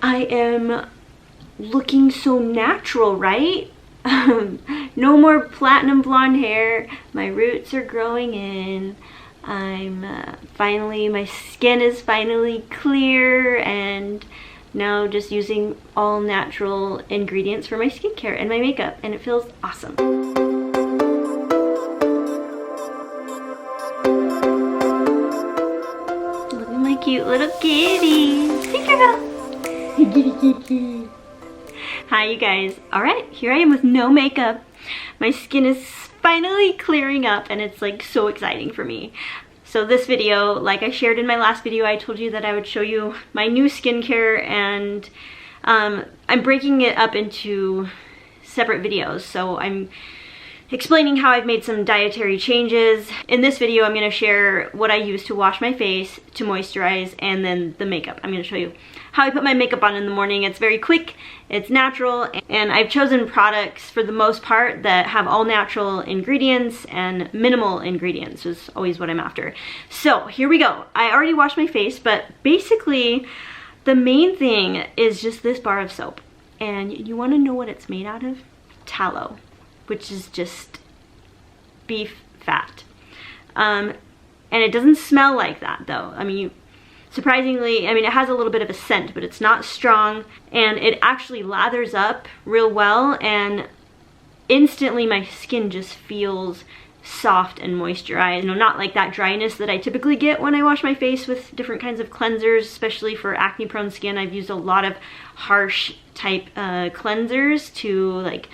I am looking so natural, right? No more platinum blonde hair. My roots are growing in. I'm finally, my skin is finally clear, and now just using all natural ingredients for my skincare and my makeup, and it feels awesome. Look at my cute little kitty. Hey, girl. Kitty. Hi, you guys. All right, here I am with no makeup. My skin is finally clearing up, and it's like so exciting for me. So this video, like I shared in my last video, I told you that I would show you my new skincare, and I'm breaking it up into separate videos. So I'm explaining how I've made some dietary changes. In this video, I'm gonna share what I use to wash my face, to moisturize, and then the makeup. I'm gonna show you how I put my makeup on in the morning. It's very quick, it's natural, and I've chosen products for the most part that have all natural ingredients and minimal ingredients is always what I'm after. So here we go. I already washed my face, but basically the main thing is just this bar of soap. And you wanna know what it's made out of? Tallow, which is just beef fat. And it doesn't smell like that though. I mean, surprisingly, it has a little bit of a scent, but it's not strong, and it actually lathers up real well, and instantly my skin just feels soft and moisturized. You know, not like that dryness that I typically get when I wash my face with different kinds of cleansers, especially for acne prone skin. I've used a lot of harsh type cleansers to, like,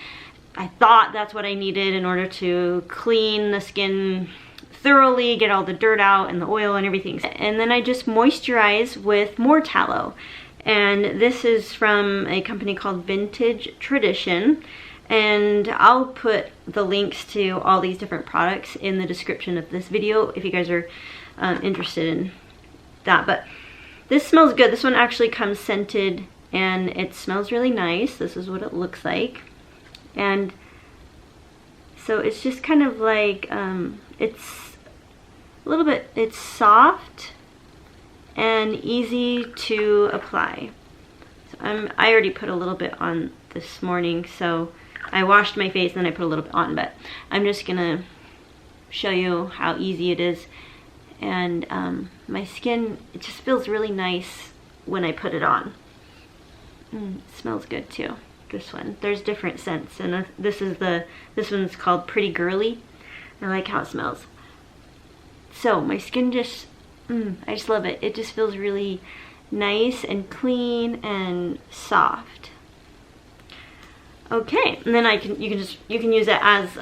I thought that's what I needed in order to clean the skin thoroughly, get all the dirt out and the oil and everything. And then I just moisturize with more tallow. And this is from a company called Vintage Tradition. And I'll put the links to all these different products in the description of this video if you guys are interested in that. But this smells good. This one actually comes scented, and it smells really nice. This is what it looks like. And so it's just kind of like, it's a little bit, it's soft and easy to apply. So I already put a little bit on this morning, so I washed my face and then I put a little bit on, but I'm just gonna show you how easy it is. And my skin, it just feels really nice when I put it on. It smells good too. This one, there's different scents, and this one's called Pretty Girly. I like how it smells. So my skin just, I just love it. It just feels really nice and clean and soft. Okay, and then you can use it as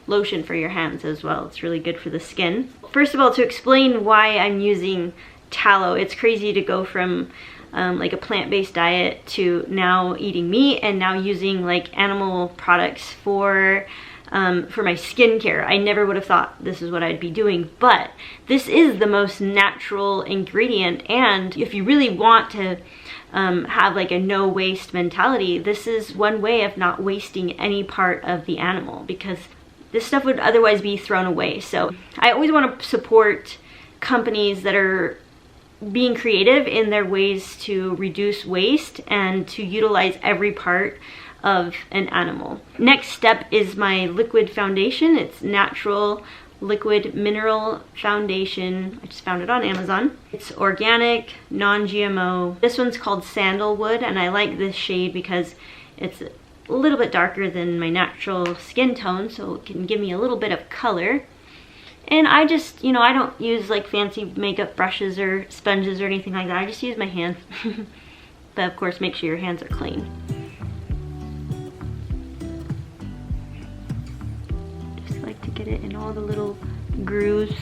lotion for your hands as well. It's really good for the skin. First of all, to explain why I'm using tallow, it's crazy to go from like a plant-based diet to now eating meat and now using like animal products for my skincare. I never would have thought this is what I'd be doing, but this is the most natural ingredient, and if you really want to have like a no waste mentality, this is one way of not wasting any part of the animal, because this stuff would otherwise be thrown away. So I always want to support companies that are being creative in their ways to reduce waste and to utilize every part of an animal. Next step is my liquid foundation. It's natural liquid mineral foundation. I just found it on Amazon. It's organic, non-GMO. This one's called Sandalwood, and I like this shade because it's a little bit darker than my natural skin tone, so it can give me a little bit of color. And I just, you know, I don't use like fancy makeup brushes or sponges or anything like that. I just use my hands. But of course, make sure your hands are clean. Just like to get it in all the little grooves.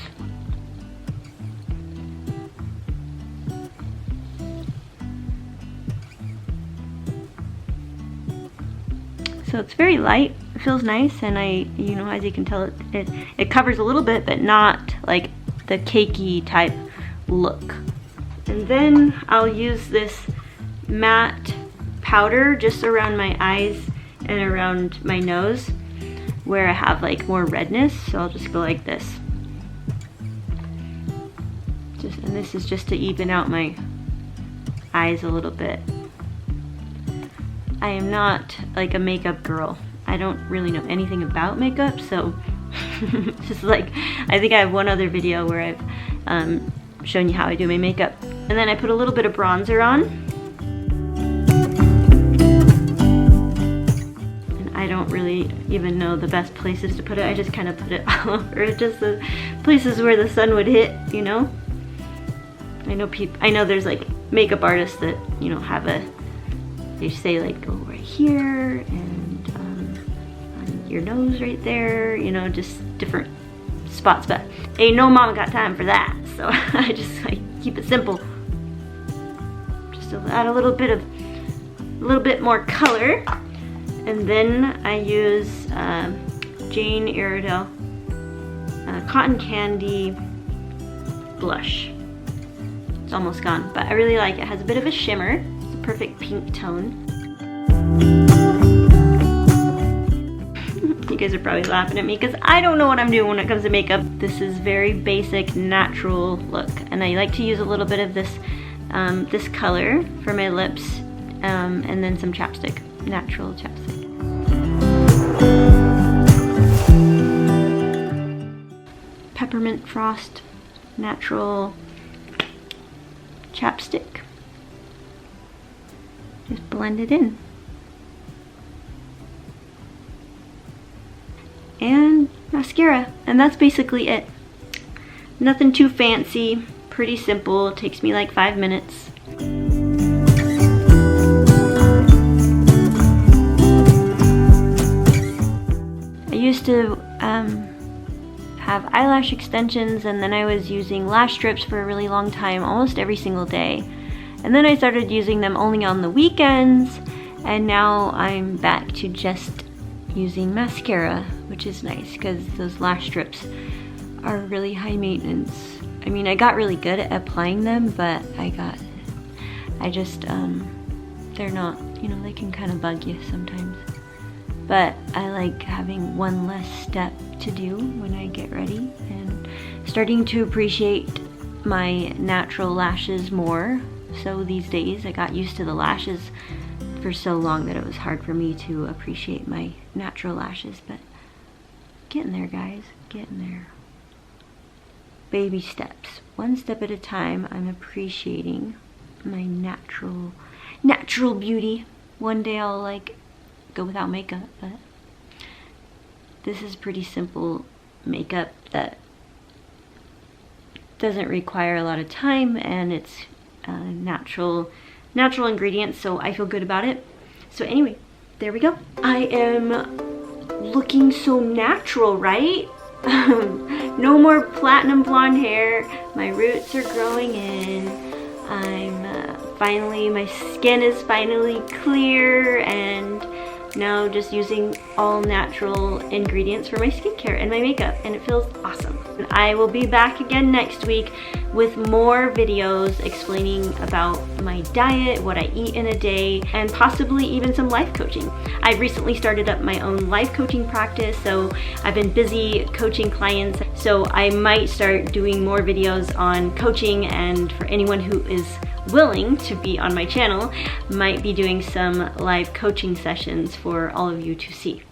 So it's very light, it feels nice, and you know, as you can tell, it covers a little bit, but not like the cakey type look. And then I'll use this matte powder just around my eyes and around my nose where I have like more redness, so I'll just go like this. And this is just to even out my eyes a little bit. I am not like a makeup girl. I don't really know anything about makeup, so just like, I think I have one other video where I've shown you how I do my makeup. And then I put a little bit of bronzer on. And I don't really even know the best places to put it. I just kind of put it all over, just the places where the sun would hit, you know? I know there's like makeup artists that, you know, they say like go right here and on your nose right there, you know, just different spots, but ain't no mama got time for that. So I just like keep it simple. Just to add a little bit more color. And then I use Jane Iredale Cotton Candy blush. It's almost gone, but I really like it. It has a bit of a shimmer. It's a perfect pink tone. You guys are probably laughing at me because I don't know what I'm doing when it comes to makeup. This is very basic, natural look, and I like to use a little bit of this this color for my lips, and then some chapstick, natural chapstick. Peppermint Frost, natural chapstick. Just blend it in. And mascara, and that's basically it. Nothing too fancy, pretty simple. It takes me like 5 minutes. I used to have eyelash extensions, and then I was using lash strips for a really long time, almost every single day. And then I started using them only on the weekends, and now I'm back to just using mascara, which is nice because those lash strips are really high maintenance. I mean, I got really good at applying them, but they're not, you know, they can kind of bug you sometimes. But I like having one less step to do when I get ready, and starting to appreciate my natural lashes more. So these days I got used to the lashes for so long that it was hard for me to appreciate my natural lashes, but getting there, guys, getting there. Baby steps, one step at a time. I'm appreciating my natural beauty. One day I'll like go without makeup, but this is pretty simple makeup that doesn't require a lot of time, and it's natural ingredients, so I feel good about it. So anyway, there we go. I am looking so natural, right? No more platinum blonde hair. My roots are growing in. My skin is finally clear, and now just using all natural ingredients for my skincare and my makeup, and it feels awesome. And I will be back again next week with more videos explaining about my diet, what I eat in a day, and possibly even some life coaching. I've recently started up my own life coaching practice, so I've been busy coaching clients, so I might start doing more videos on coaching, and for anyone who is willing to be on my channel, might be doing some live coaching sessions for all of you to see.